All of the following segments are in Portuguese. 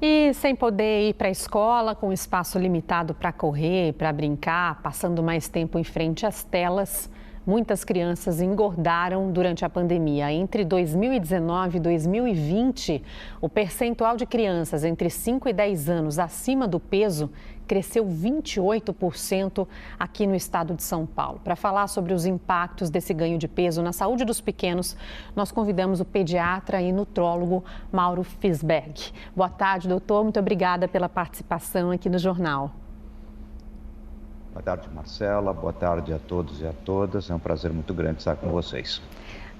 E sem poder ir para a escola, com espaço limitado para correr, para brincar, passando mais tempo em frente às telas, muitas crianças engordaram durante a pandemia. Entre 2019 e 2020, o percentual de crianças entre 5 e 10 anos acima do peso cresceu 28% aqui no estado de São Paulo. Para falar sobre os impactos desse ganho de peso na saúde dos pequenos, nós convidamos o pediatra e nutrólogo Mauro Fisberg. Boa tarde, doutor. Muito obrigada pela participação aqui no jornal. Boa tarde, Marcela. Boa tarde a todos e a todas. É um prazer muito grande estar com vocês.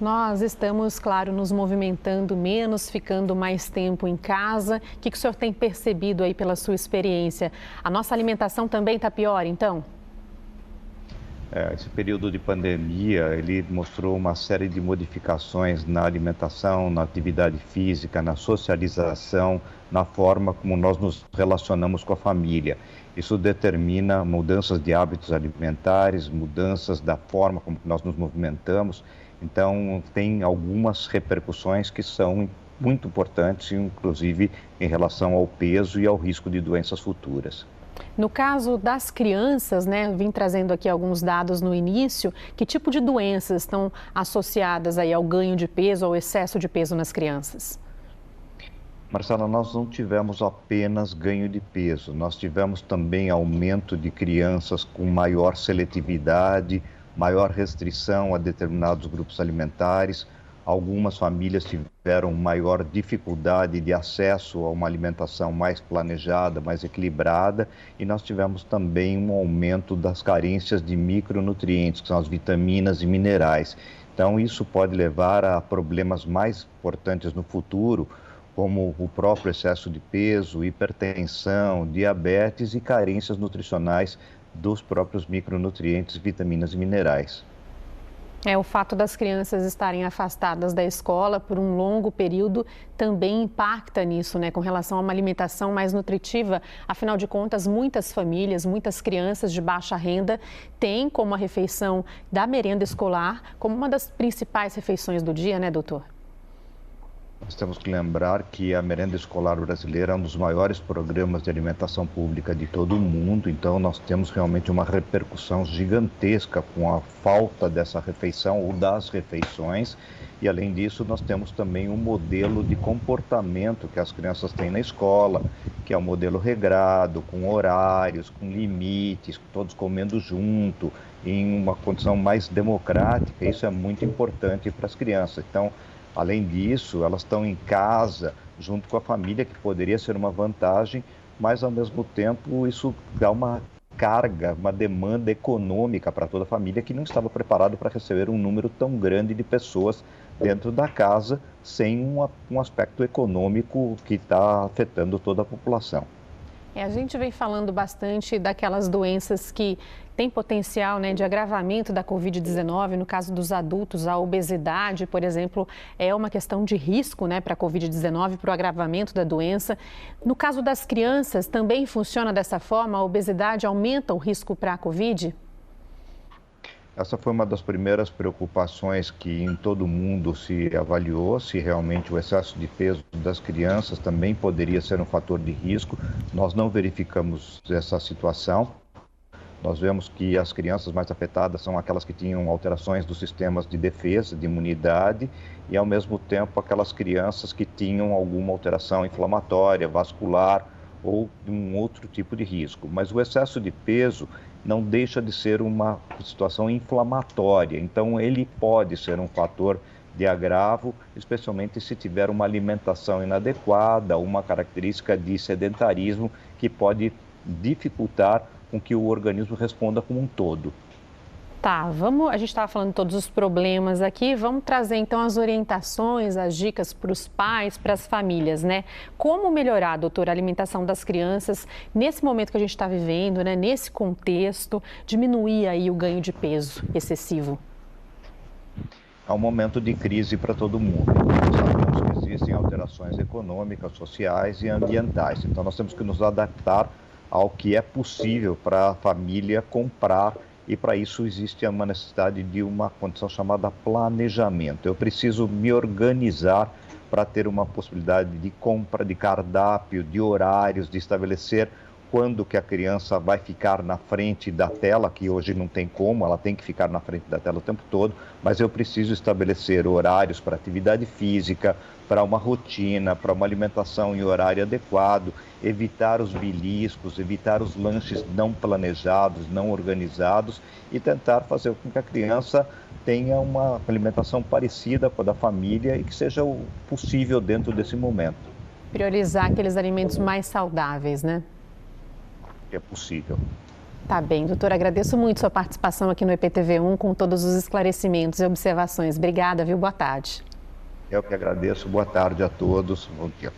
Nós estamos, claro, nos movimentando menos, ficando mais tempo em casa. O que o senhor tem percebido aí pela sua experiência? A nossa alimentação também está pior, então? Esse período de pandemia, ele mostrou uma série de modificações na alimentação, na atividade física, na socialização, na forma como nós nos relacionamos com a família. Isso determina mudanças de hábitos alimentares, mudanças da forma como nós nos movimentamos. Então, tem algumas repercussões que são muito importantes, inclusive em relação ao peso e ao risco de doenças futuras. No caso das crianças, né, vim trazendo aqui alguns dados no início, que tipo de doenças estão associadas aí ao ganho de peso, ao excesso de peso nas crianças? Marcela, nós não tivemos apenas ganho de peso, nós tivemos também aumento de crianças com maior seletividade, maior restrição a determinados grupos alimentares. Algumas famílias tiveram maior dificuldade de acesso a uma alimentação mais planejada, mais equilibrada, e nós tivemos também um aumento das carências de micronutrientes, que são as vitaminas e minerais. Então, isso pode levar a problemas mais importantes no futuro, como o próprio excesso de peso, hipertensão, diabetes e carências nutricionais dos próprios micronutrientes, vitaminas e minerais. O fato das crianças estarem afastadas da escola por um longo período também impacta nisso, né, com relação a uma alimentação mais nutritiva. Afinal de contas, muitas famílias, muitas crianças de baixa renda têm como a refeição da merenda escolar como uma das principais refeições do dia, né, doutor? Nós temos que lembrar que a merenda escolar brasileira é um dos maiores programas de alimentação pública de todo o mundo, então nós temos realmente uma repercussão gigantesca com a falta dessa refeição ou das refeições, e além disso nós temos também um modelo de comportamento que as crianças têm na escola, que é um modelo regrado, com horários, com limites, todos comendo junto, em uma condição mais democrática. Isso é muito importante para as crianças. Então, além disso, elas estão em casa, junto com a família, que poderia ser uma vantagem, mas ao mesmo tempo isso dá uma carga, uma demanda econômica para toda a família que não estava preparada para receber um número tão grande de pessoas dentro da casa, sem um aspecto econômico que está afetando toda a população. A gente vem falando bastante daquelas doenças que têm potencial, né, de agravamento da Covid-19. No caso dos adultos, a obesidade, por exemplo, é uma questão de risco, né, para a Covid-19, para o agravamento da doença. No caso das crianças, também funciona dessa forma? A obesidade aumenta o risco para a Covid? Essa foi uma das primeiras preocupações que em todo o mundo se avaliou, se realmente o excesso de peso das crianças também poderia ser um fator de risco. Nós não verificamos essa situação. Nós vemos que as crianças mais afetadas são aquelas que tinham alterações dos sistemas de defesa, de imunidade, e ao mesmo tempo aquelas crianças que tinham alguma alteração inflamatória, vascular ou de um outro tipo de risco. Mas o excesso de peso não deixa de ser uma situação inflamatória, então ele pode ser um fator de agravo, especialmente se tiver uma alimentação inadequada, uma característica de sedentarismo que pode dificultar com que o organismo responda como um todo. A gente estava falando de todos os problemas aqui, vamos trazer então as orientações, as dicas para os pais, para as famílias, né? Como melhorar, doutora, a alimentação das crianças nesse momento que a gente está vivendo, né? Nesse contexto, diminuir aí o ganho de peso excessivo? É um momento de crise para todo mundo. Nós sabemos que existem alterações econômicas, sociais e ambientais, então nós temos que nos adaptar ao que é possível para a família comprar e para isso existe uma necessidade de uma condição chamada planejamento. Eu preciso me organizar para ter uma possibilidade de compra de cardápio, de horários, de estabelecer quando que a criança vai ficar na frente da tela, que hoje não tem como, ela tem que ficar na frente da tela o tempo todo, mas eu preciso estabelecer horários para atividade física, para uma rotina, para uma alimentação em horário adequado, evitar os beliscos, evitar os lanches não planejados, não organizados e tentar fazer com que a criança tenha uma alimentação parecida com a da família e que seja o possível dentro desse momento. Priorizar aqueles alimentos mais saudáveis, né? Que é possível. Tá bem, doutor, agradeço muito sua participação aqui no EPTV1 com todos os esclarecimentos e observações. Obrigada, viu? Boa tarde. Eu que agradeço. Boa tarde a todos. Bom dia.